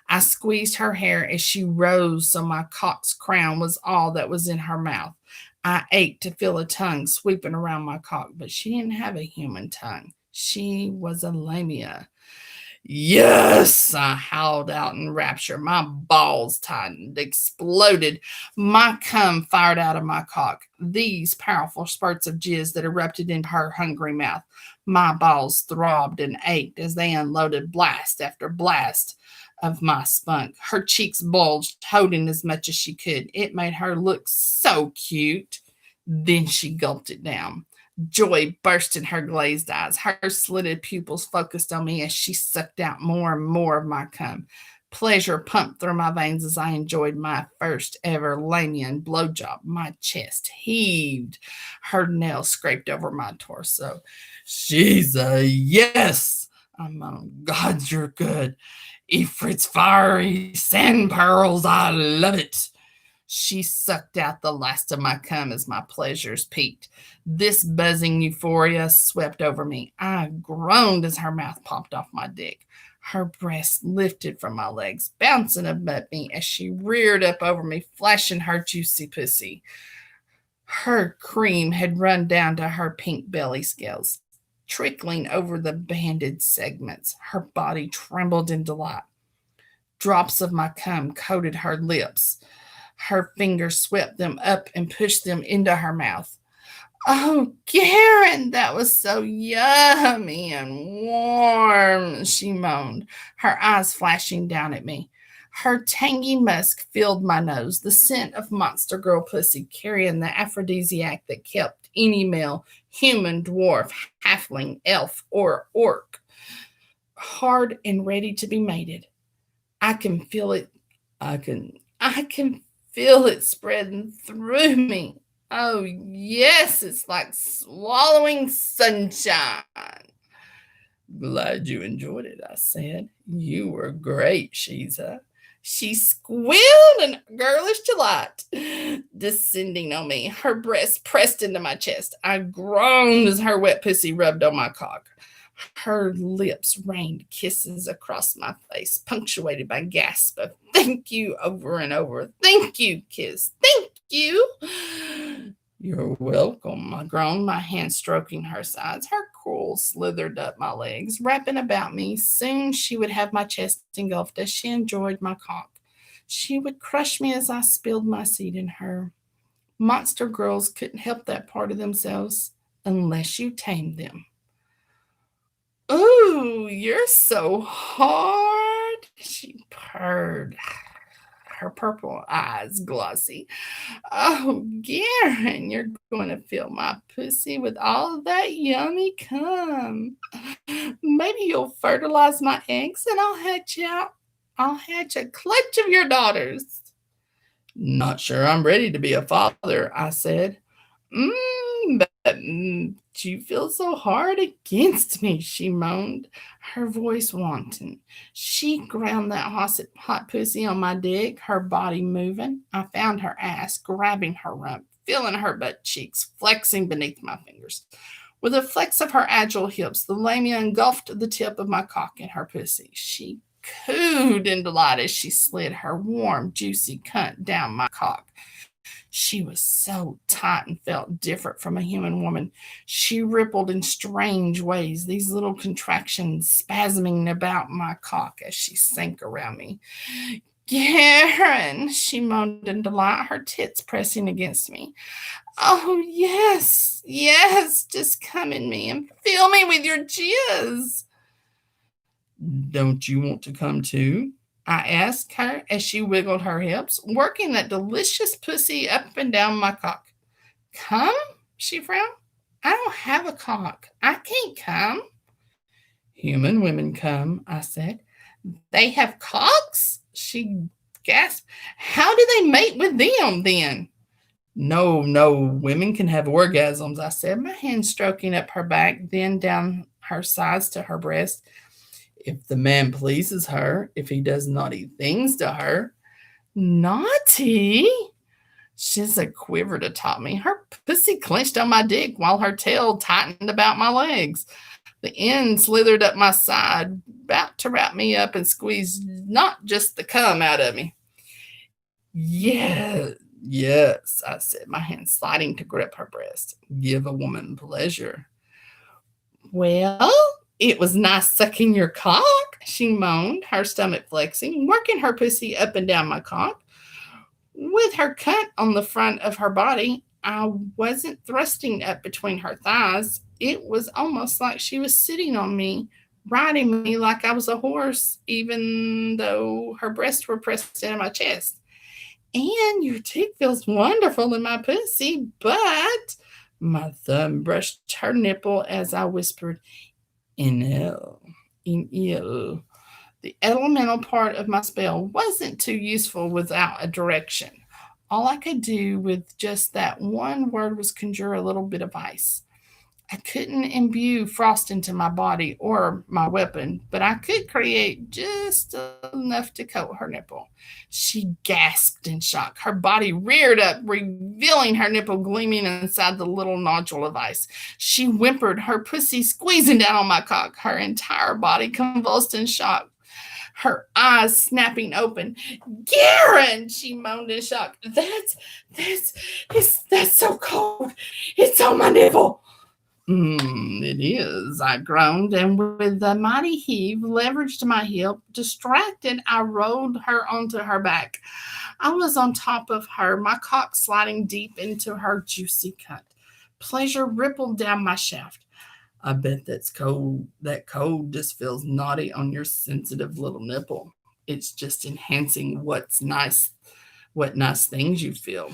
I squeezed her hair as she rose so my cock's crown was all that was in her mouth. I ached to feel a tongue sweeping around my cock, but she didn't have a human tongue. She was a lamia. Yes, I howled out in rapture. My balls tightened, exploded. My cum fired out of my cock. These powerful spurts of jizz that erupted into her hungry mouth. My balls throbbed and ached as they unloaded blast after blast of my spunk. Her cheeks bulged, holding as much as she could. It made her look so cute. Then she gulped it down. Joy burst in her glazed eyes. Her slitted pupils focused on me as she sucked out more and more of my cum. Pleasure pumped through my veins as I enjoyed my first ever Lamian blowjob. My chest heaved. Her nails scraped over my torso. She's a yes. I moaned. God, you're good. Ifrit's fiery sand pearls. I love it. She sucked out the last of my cum as my pleasures peaked. This buzzing euphoria swept over me. I groaned as her mouth popped off my dick. Her breasts lifted from my legs, bouncing above me as she reared up over me, flashing her juicy pussy. Her cream had run down to her pink belly scales, trickling over the banded segments. Her body trembled in delight. Drops of my cum coated her lips. Her fingers swept them up and pushed them into her mouth. Oh, Karen, that was so yummy and warm, she moaned, her eyes flashing down at me. Her tangy musk filled my nose, the scent of monster girl pussy carrying the aphrodisiac that kept any male, human, dwarf, halfling, elf, or orc, hard and ready to be mated. I can feel it. I can feel it spreading through me. Oh, yes, it's like swallowing sunshine. Glad you enjoyed it, I said. You were great, Shiza. She squealed in girlish delight, descending on me, her breast pressed into my chest. I groaned as her wet pussy rubbed on my cock. Her lips rained kisses across my face, punctuated by gasps of thank you over and over. Thank you, kiss. Thank you. You're welcome, I groaned, my hand stroking her sides. Her curls slithered up my legs, wrapping about me. Soon she would have my chest engulfed as she enjoyed my cock. She would crush me as I spilled my seed in her. Monster girls couldn't help that part of themselves unless you tamed them. Ooh, you're so hard, she purred, her purple eyes glossy. Oh, Garen, you're going to fill my pussy with all that yummy cum. Maybe you'll fertilize my eggs and I'll hatch a clutch of your daughters. Not sure I'm ready to be a father, I said. But you feel so hard against me, she moaned, her voice wanton. She ground that hot pussy on my dick, her body moving. I found her ass, grabbing her rump, feeling her butt cheeks, flexing beneath my fingers. With a flex of her agile hips, the lamia engulfed the tip of my cock in her pussy. She cooed in delight as she slid her warm, juicy cunt down my cock. She was so tight and felt different from a human woman. She rippled in strange ways, these little contractions spasming about my cock as she sank around me. Garen, she moaned in delight, her tits pressing against me. Oh, yes, yes, just come in me and fill me with your jizz. Don't you want to come too? I asked her as she wiggled her hips, working that delicious pussy up and down my cock. Come? She frowned. I don't have a cock. I can't come. Human women come, I said. They have cocks? She gasped. How do they mate with them then? No, women can have orgasms, I said, my hand stroking up her back, then down her sides to her breast. If the man pleases her, if he does naughty things to her. Naughty? She's a quiver to top me. Her pussy clenched on my dick while her tail tightened about my legs. The end slithered up my side, about to wrap me up and squeeze not just the cum out of me. Yes, I said, my hand sliding to grip her breast. Give a woman pleasure. Well, it was nice sucking your cock, she moaned, her stomach flexing, working her pussy up and down my cock. With her cunt on the front of her body, I wasn't thrusting up between her thighs. It was almost like she was sitting on me, riding me like I was a horse, even though her breasts were pressed into my chest. And your dick feels wonderful in my pussy, but my thumb brushed her nipple as I whispered, in ill. The elemental part of my spell wasn't too useful without a direction. All I could do with just that one word was conjure a little bit of ice. I couldn't imbue frost into my body or my weapon, but I could create just enough to coat her nipple. She gasped in shock. Her body reared up, revealing her nipple gleaming inside the little nodule of ice. She whimpered, her pussy squeezing down on my cock, her entire body convulsed in shock. Her eyes snapping open. Garen, she moaned in shock. That's so cold. It's on my nipple. It is, I groaned, and with a mighty heave, leveraged my hip, distracted, I rolled her onto her back. I was on top of her, my cock sliding deep into her juicy cunt. Pleasure rippled down my shaft. I bet that's cold. That cold just feels naughty on your sensitive little nipple. It's just enhancing what nice things you feel.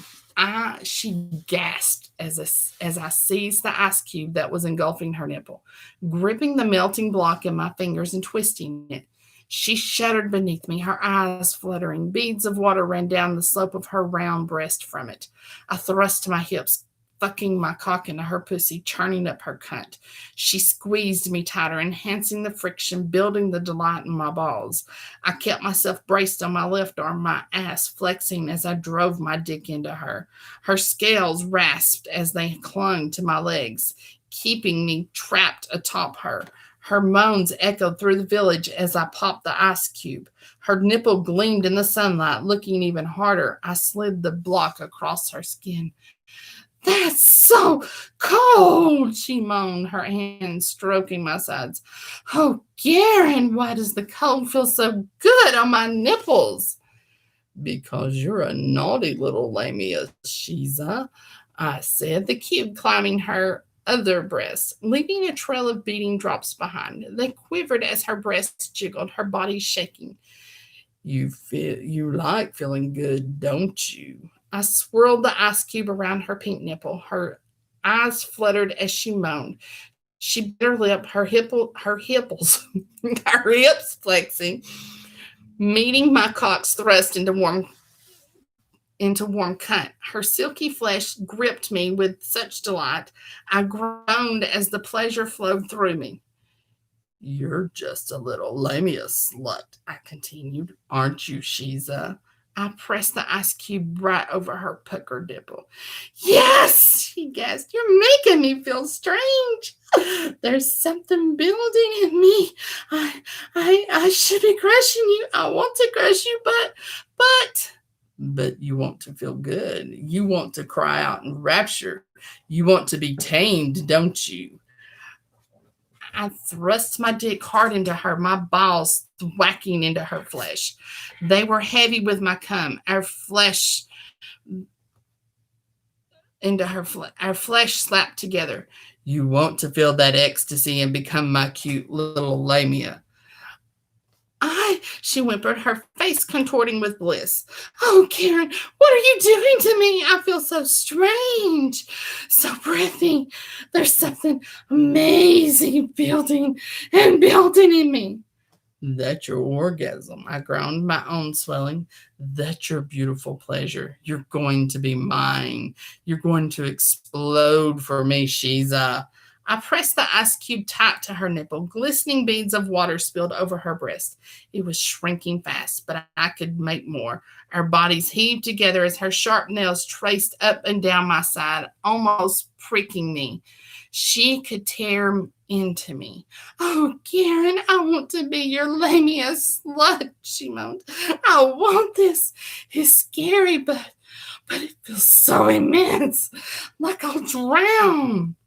She gasped as I seized the ice cube that was engulfing her nipple, gripping the melting block in my fingers and twisting it. She shuddered beneath me, her eyes fluttering. Beads of water ran down the slope of her round breast from it. I thrust to my hips, fucking my cock into her pussy, churning up her cunt. She squeezed me tighter, enhancing the friction, building the delight in my balls. I kept myself braced on my left arm, my ass flexing as I drove my dick into her. Her scales rasped as they clung to my legs, keeping me trapped atop her. Her moans echoed through the village as I popped the ice cube. Her nipple gleamed in the sunlight, looking even harder. I slid the block across her skin. "That's so cold," she moaned, her hands stroking my sides. "Oh, Garen, why does the cold feel so good on my nipples?" "Because you're a naughty little lamia, Shiza," I said, the cube climbing her other breast, leaving a trail of beating drops behind. They quivered as her breasts jiggled, her body shaking. You like feeling good, don't you?" I swirled the ice cube around her pink nipple. Her eyes fluttered as she moaned. She bit her lip, her hipples, her hips flexing, meeting my cock's thrust into warm cunt. Her silky flesh gripped me with such delight. I groaned as the pleasure flowed through me. "You're just a little lamia slut," I continued. "Aren't you, Shiza?" I pressed the ice cube right over her puckered nipple. "Yes," she gasped. "You're making me feel strange. There's something building in me. I should be crushing you. I want to crush you, but you want to feel good. You want to cry out in rapture. You want to be tamed, don't you?" I thrust my dick hard into her, my balls whacking into her flesh. They were heavy with my cum. Our flesh slapped together. "You want to feel that ecstasy and become my cute little lamia." She whimpered, her face contorting with bliss. "Oh, Karen, what are you doing to me? I feel so strange, so breathy. There's something amazing building in me." "That's your orgasm," I groaned, my own swelling. "That's your beautiful pleasure. You're going to be mine. You're going to explode for me, Shiza." I pressed the ice cube tight to her nipple. Glistening beads of water spilled over her breast. It was shrinking fast, but I could make more. Our bodies heaved together as her sharp nails traced up and down my side, almost pricking me. She could tear into me. "Oh, Garen, I want to be your lamia slut," she moaned. "I want this. It's scary, but it feels so immense, like I'll drown."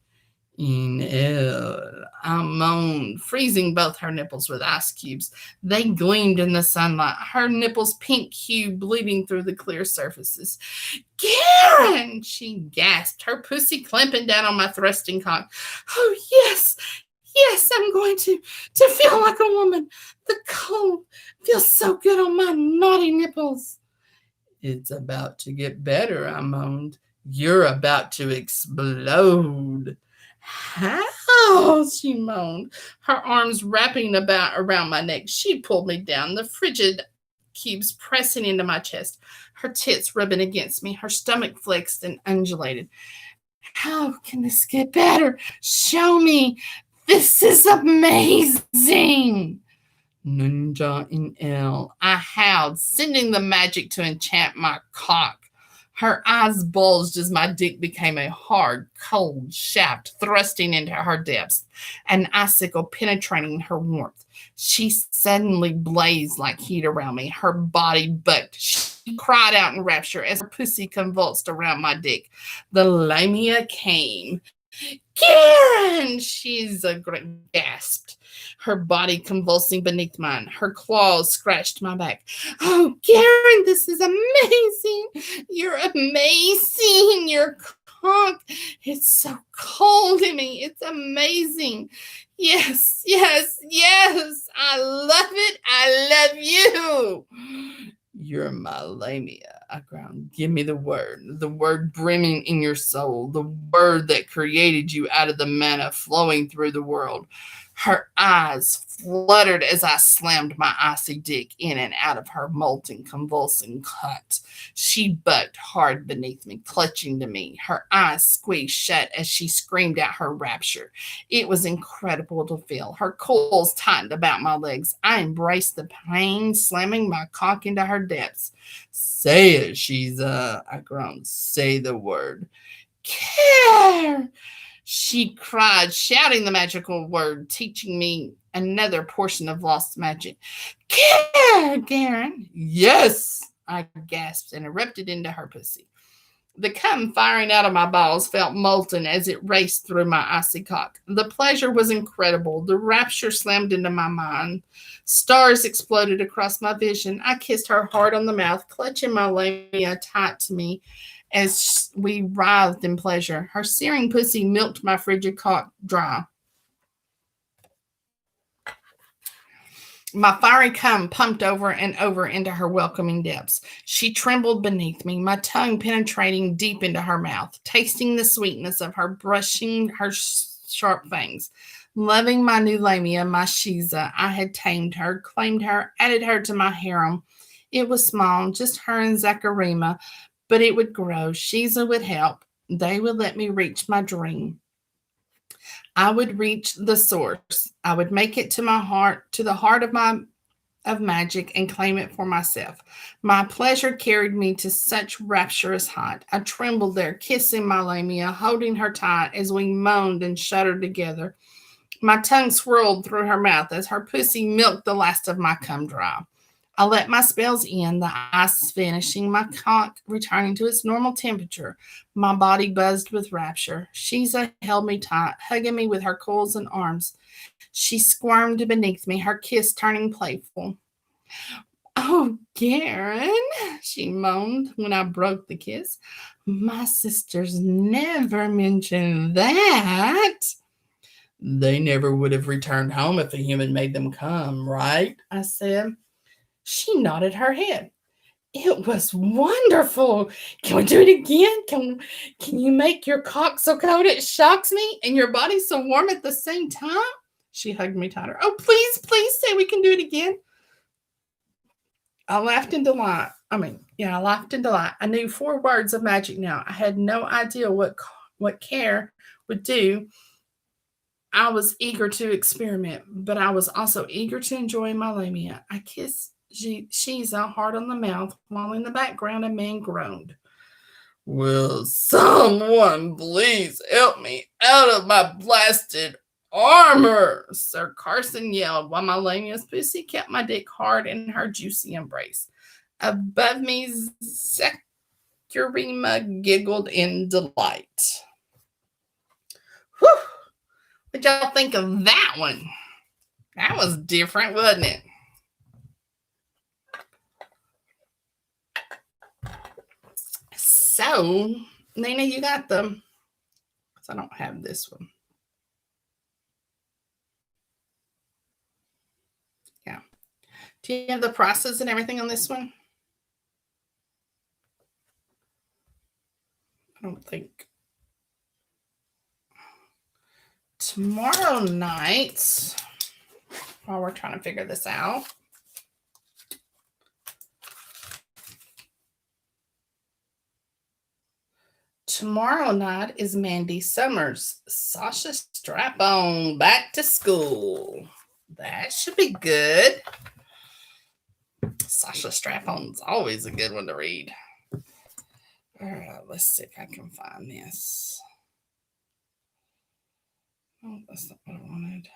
"Inel," I moaned, freezing both her nipples with ice cubes. They gleamed in the sunlight, her nipples pink hue bleeding through the clear surfaces. "Karen," she gasped, her pussy clamping down on my thrusting cock. "Oh, yes, I'm going to feel like a woman. The cold feels so good on my naughty nipples." "It's about to get better," I moaned. "You're about to explode." "How?" she moaned, her arms wrapping around my neck. She pulled me down, the frigid cubes pressing into my chest, her tits rubbing against me, her stomach flexed and undulated. "How can this get better? Show me. This is amazing." "Ninja in L," I howled, sending the magic to enchant my cock. Her eyes bulged as my dick became a hard, cold shaft thrusting into her depths, an icicle penetrating her warmth. She suddenly blazed like heat around me. Her body bucked. She cried out in rapture as her pussy convulsed around my dick. The lamia came. "Karen!" She's a great gasped, her body convulsing beneath mine. Her claws scratched my back. "Oh, Karen, this is amazing. You're amazing. You're conch. It's so cold in me. It's amazing. Yes, yes, yes. I love it. I love you. You're my lamia, I groaned. Give me the word brimming in your soul, the word that created you out of the manna flowing through the world. Her eyes fluttered as I slammed my icy dick in and out of her molten, convulsing cut. She bucked hard beneath me, clutching to me, her eyes squeezed shut as she screamed out her rapture. It was incredible to feel. Her coils tightened about my legs. I embraced the pain, slamming my cock into her depths. Say it, Shiza, I groaned. Say the word. Care! She cried, shouting the magical word, teaching me another portion of lost magic. Care, Garen. Yes, I gasped and erupted into her pussy. The cum firing out of my balls felt molten as it raced through my icy cock. The pleasure was incredible. The rapture slammed into my mind. Stars exploded across my vision. I kissed her hard on the mouth, clutching my labia tight to me as we writhed in pleasure. Her searing pussy milked my frigid cock dry. My fiery cum pumped over and over into her welcoming depths. She trembled beneath me, my tongue penetrating deep into her mouth, tasting the sweetness of her brushing her sharp fangs. Loving my new lamia, my Shiza, I had tamed her, claimed her, added her to my harem. It was small, just her and Zacharima, but it would grow. Shiza would help. They would let me reach my dream. I would reach the source. I would make it to my heart, to the heart of magic, and claim it for myself. My pleasure carried me to such rapturous height. I trembled there, kissing my lamia, holding her tight as we moaned and shuddered together. My tongue swirled through her mouth as her pussy milked the last of my cum dry. I let my spells in, the ice vanishing, my cock returning to its normal temperature. My body buzzed with rapture. Shiza held me tight, hugging me with her coils and arms. She squirmed beneath me, her kiss turning playful. Oh, Garen, she moaned when I broke the kiss. My sisters never mentioned that. They never would have returned home if a human made them come, right? I said. She nodded her head. It was wonderful. Can we do it again? Can you make your cock so cold it shocks me and your body so warm at the same time? She hugged me tighter. Oh, please, please say we can do it again. I laughed in delight. I laughed in delight. I knew 4 words of magic now. I had no idea what care would do. I was eager to experiment, but I was also eager to enjoy my lamia. I kissed Shiza hard on the mouth, while in the background a man groaned. Will someone please help me out of my blasted armor? Sir Carson yelled, while my lamia's pussy kept my dick hard in her juicy embrace. Above me, Zacharima giggled in delight. Whew! What y'all think of that one? That was different, wasn't it? So, Nina, you got them. I don't have this one. Yeah. Do you have the prices and everything on this one? I don't think. Tomorrow night, while we're trying to figure this out, tomorrow night is Mandy Summers. Sasha Strap-on back to school. That should be good. Sasha Strap-on's always a good one to read. All right, let's see if I can find this. Oh, that's not what I wanted.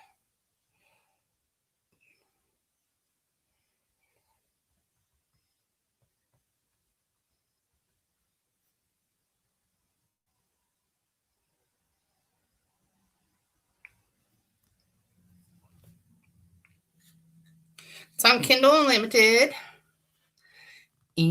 It's on Kindle Unlimited. And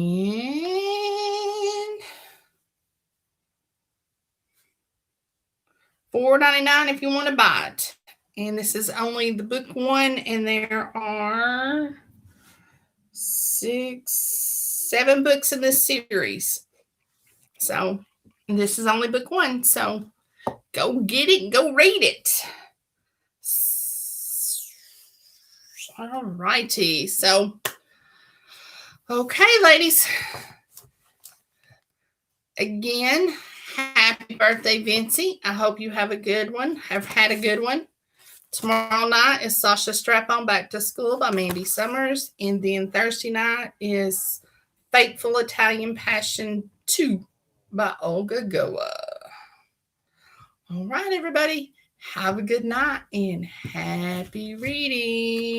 $4.99 if you want to buy it. And this is only the book one, and there are 7 books in this series. So this is only book one. So go get it, go read it. All righty. So, okay, ladies. Again, happy birthday, Vincey. I hope you have a good one. Have had a good one. Tomorrow night is Sasha Strap On Back to School by Mandy Summers. And then Thursday night is Fateful Italian Passion 2 by Olga Goa. All right, everybody. Have a good night and happy reading.